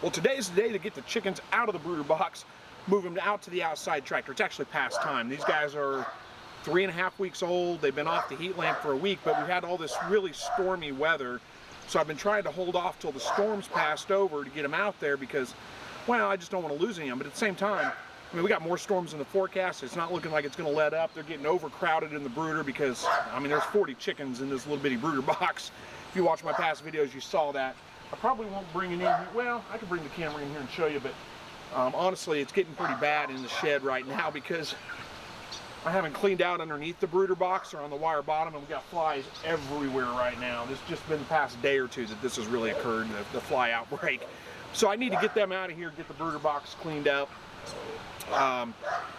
Well, today's the day to get the chickens out of the brooder box, move them out to the outside tractor. It's actually past time. These guys are 3.5 weeks old. They've been off the heat lamp for a week, but we've had all this really stormy weather. So I've been trying to hold off till the storms passed over to get them out there because, well, I just don't want to lose any of them. But at the same time, I mean, we got more storms in the forecast. It's not looking like it's going to let up. They're getting overcrowded in the brooder because, I mean, there's 40 chickens in this little bitty brooder box. If you watch my past videos, you saw that. I probably won't bring it in here. Well, I could bring the camera in here and show you, but honestly, it's getting pretty bad in the shed right now because I haven't cleaned out underneath the brooder box or on the wire bottom, and we got flies everywhere right now. This has just been the past day or two that this has really occurred, the fly outbreak. So I need to get them out of here, get the brooder box cleaned up,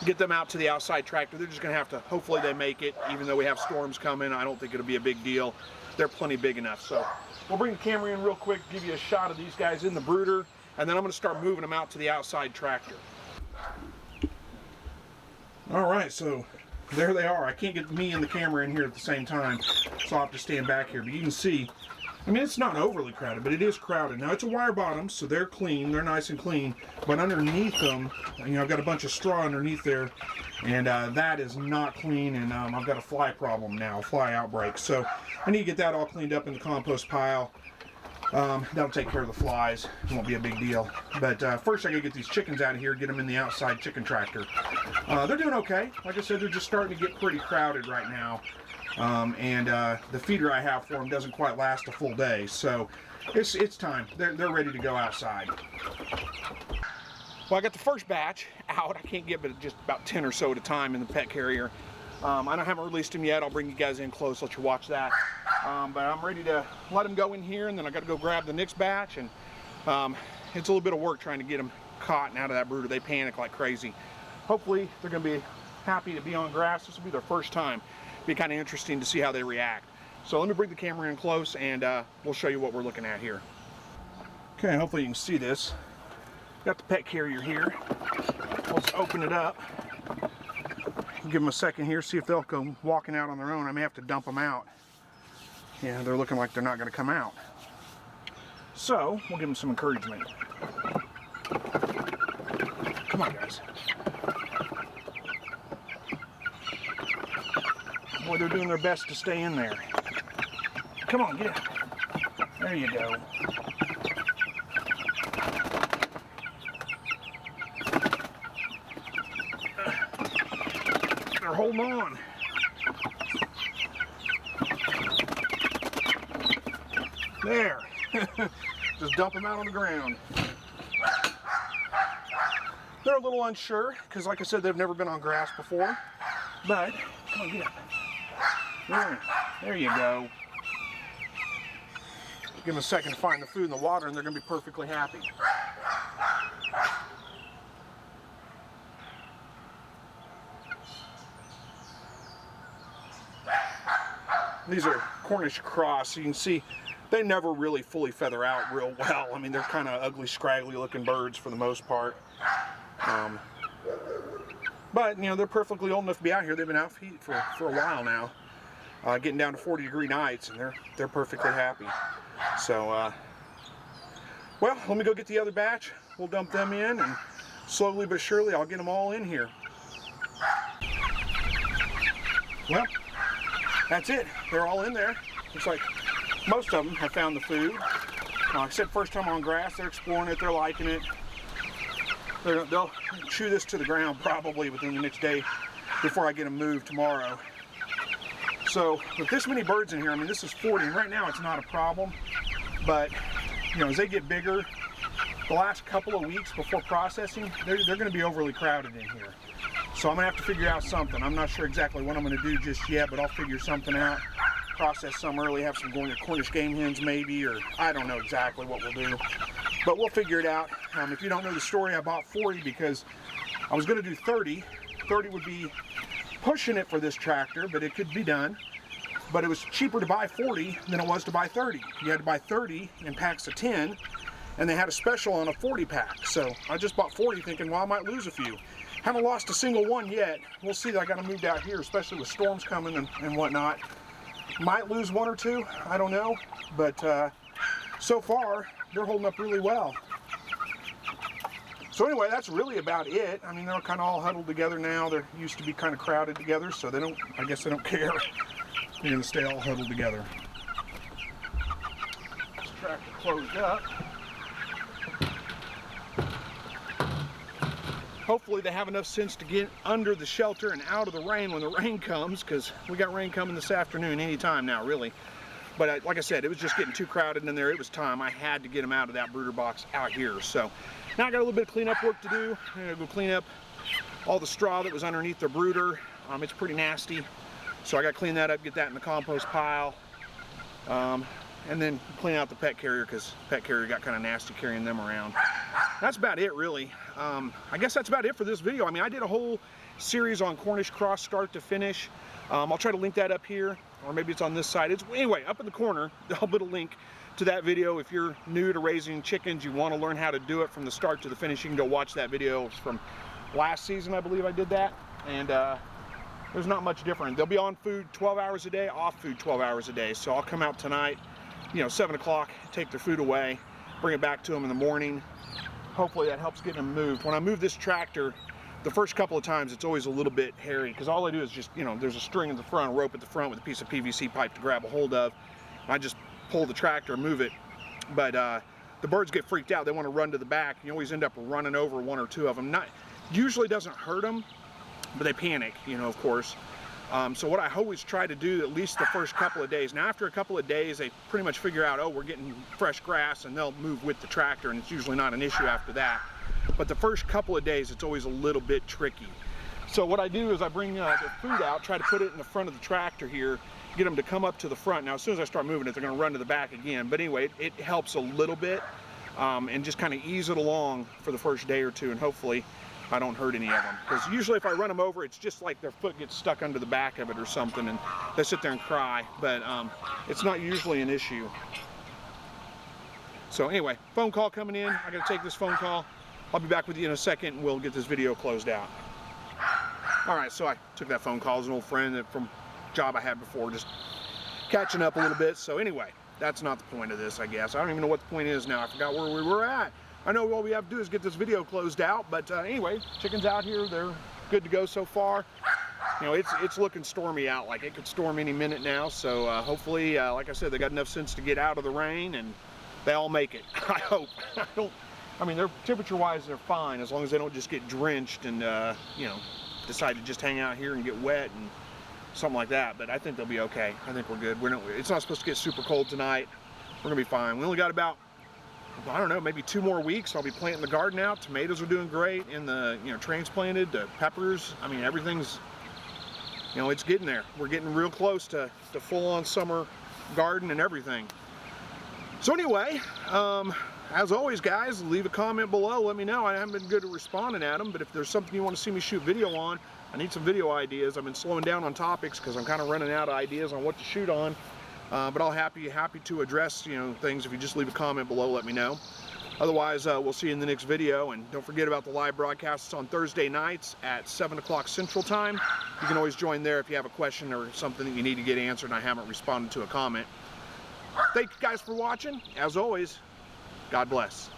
get them out to the outside tractor. They're just going to have to, hopefully they make it, even though we have storms coming. I don't think it'll be a big deal. They're plenty big enough. So we'll bring the camera in real quick, give you a shot of these guys in the brooder, and then I'm going to start moving them out to the outside tractor. All right, so there they are. I can't get me and the camera in here at the same time, so I'll have to stand back here. But you can see, I mean, it's not overly crowded, but it is crowded. Now, it's a wire bottom, so they're clean. They're nice and clean. But underneath them, you know, I've got a bunch of straw underneath there, and that is not clean, and I've got a fly problem now, a fly outbreak. So I need to get that all cleaned up in the compost pile. That'll take care of the flies. It won't be a big deal. But first I gotta get these chickens out of here, get them in the outside chicken tractor. They're doing okay. Like I said, they're just starting to get pretty crowded right now. The feeder I have for them doesn't quite last a full day. So it's time. They're ready to go outside. Well, I got the first batch out. I can't get but just about 10 or so at a time in the pet carrier. I haven't released them yet. I'll bring you guys in close, let you watch that. But I'm ready to let them go in here, and then I got to go grab the next batch. And it's a little bit of work trying to get them caught and out of that brooder. They panic like crazy. Hopefully they're going to be happy to be on grass. This will be their first time. Be kind of interesting to see how they react. So let me bring the camera in close, and we'll show you what we're looking at here. Okay, hopefully you can see this. Got the pet carrier here. Let's open it up. Give them a second here, see if they'll go walking out on their own. I may have to dump them out. Yeah, they're looking like they're not going to come out. So we'll give them some encouragement. Come on, guys. Boy, they're doing their best to stay in there. Come on, get out. There you go. They're holding on. There. Just dump them out on the ground. They're a little unsure because, like I said, they've never been on grass before. But, come on, get up. There you go. Give them a second to find the food and the water, and they're going to be perfectly happy. These are Cornish cross, so you can see they never really fully feather out real well. I mean, they're kind of ugly, scraggly looking birds for the most part. But, you know, they're perfectly old enough to be out here. They've been out for a while now, getting down to 40-degree nights, and they're perfectly happy. So, well, let me go get the other batch. We'll dump them in, and slowly but surely I'll get them all in here. Well, that's it. They're all in there. Looks like most of them have found the food. Like I said, first time on grass, they're exploring it, they're liking it. They'll chew this to the ground probably within the next day before I get them moved tomorrow. So with this many birds in here, I mean, this is 40, and right now it's not a problem. But, you know, as they get bigger, the last couple of weeks before processing, they're going to be overly crowded in here. So I'm going to have to figure out something. I'm not sure exactly what I'm going to do just yet, but I'll figure something out. Process some early, have some going to Cornish game hens maybe, or I don't know exactly what we'll do. But we'll figure it out. If you don't know the story, I bought 40 because I was going to do 30. 30 would be pushing it for this tractor, but it could be done. But it was cheaper to buy 40 than it was to buy 30. You had to buy 30 in packs of 10, and they had a special on a 40 pack. So I just bought 40 thinking, well, I might lose a few. Haven't lost a single one yet. We'll see. That I got them moved out here, especially with storms coming and whatnot. Might lose one or two, I don't know. But so far, they're holding up really well. So anyway, that's really about it. I mean, they're kind of all huddled together now. They used to be kind of crowded together, so they don't, I guess they don't care. They're gonna stay all huddled together. This tractor closed up. Hopefully they have enough sense to get under the shelter and out of the rain when the rain comes, because we got rain coming this afternoon anytime now, really. But like I said, it was just getting too crowded in there. It was time. I had to get them out of that brooder box out here. So now I got a little bit of cleanup work to do. I'm gonna go clean up all the straw that was underneath the brooder. It's pretty nasty. So I got to clean that up, get that in the compost pile. And then clean out the pet carrier, because pet carrier got kind of nasty carrying them around. That's about it, really. I guess that's about it for this video. I mean, I did a whole series on Cornish cross start to finish. I'll try to link that up here, or maybe it's on this side. It's anyway up in the corner. I'll put a link to that video. If you're new to raising chickens, you want to learn how to do it from the start to the finish, you can go watch that video. It's from last season, I believe I did that, and there's not much different. They'll be on food 12 hours a day, off food 12 hours a day. So I'll come out tonight, you know, 7 o'clock, take their food away, bring it back to them in the morning. Hopefully that helps getting them moved. When I move this tractor, the first couple of times it's always a little bit hairy, because all I do is just, you know, there's a string in the front, a rope at the front with a piece of PVC pipe to grab a hold of. I just pull the tractor and move it. But the birds get freaked out. They want to run to the back. You always end up running over one or two of them. Usually doesn't hurt them, but they panic, you know, of course. So what I always try to do, at least the first couple of days. Now after a couple of days, they pretty much figure out, oh, we're getting fresh grass, and they'll move with the tractor, and it's usually not an issue after that. But the first couple of days, it's always a little bit tricky. So what I do is I bring their food out, try to put it in the front of the tractor here, get them to come up to the front. Now as soon as I start moving it, they're gonna run to the back again. But anyway, it helps a little bit, and just kind of ease it along for the first day or two, and hopefully I don't hurt any of them. Because usually if I run them over, it's just like their foot gets stuck under the back of it or something, and they sit there and cry. But it's not usually an issue. So anyway, phone call coming in. I gotta take this phone call. I'll be back with you in a second, and we'll get this video closed out. All right, so I took that phone call. It was an old friend from a job I had before, just catching up a little bit. So anyway, that's not the point of this, I guess. I don't even know what the point is now. I forgot where we were at. I know all we have to do is get this video closed out, but anyway, chickens out here, they're good to go so far. You know, it's looking stormy out, like it could storm any minute now, so hopefully, like I said, they got enough sense to get out of the rain, and they all make it, I hope. I mean, they're temperature-wise, they're fine, as long as they don't just get drenched and, you know, decide to just hang out here and get wet and something like that, but I think they'll be okay. I think we're good. It's not supposed to get super cold tonight. We're gonna be fine. We only got about, I don't know, maybe 2 more weeks. I'll be planting the garden out. Tomatoes are doing great, and the, you know, transplanted, the peppers. I mean, everything's, you know, it's getting there. We're getting real close to full-on summer garden and everything. So anyway, as always, guys, leave a comment below. Let me know. I haven't been good at responding at them, but if there's something you want to see me shoot video on, I need some video ideas. I've been slowing down on topics because I'm kind of running out of ideas on what to shoot on. But I'll happy to address, you know, things. If you just leave a comment below, let me know. Otherwise, we'll see you in the next video. And don't forget about the live broadcasts on Thursday nights at 7 o'clock Central Time. You can always join there if you have a question or something that you need to get answered and I haven't responded to a comment. Thank you guys for watching. As always, God bless.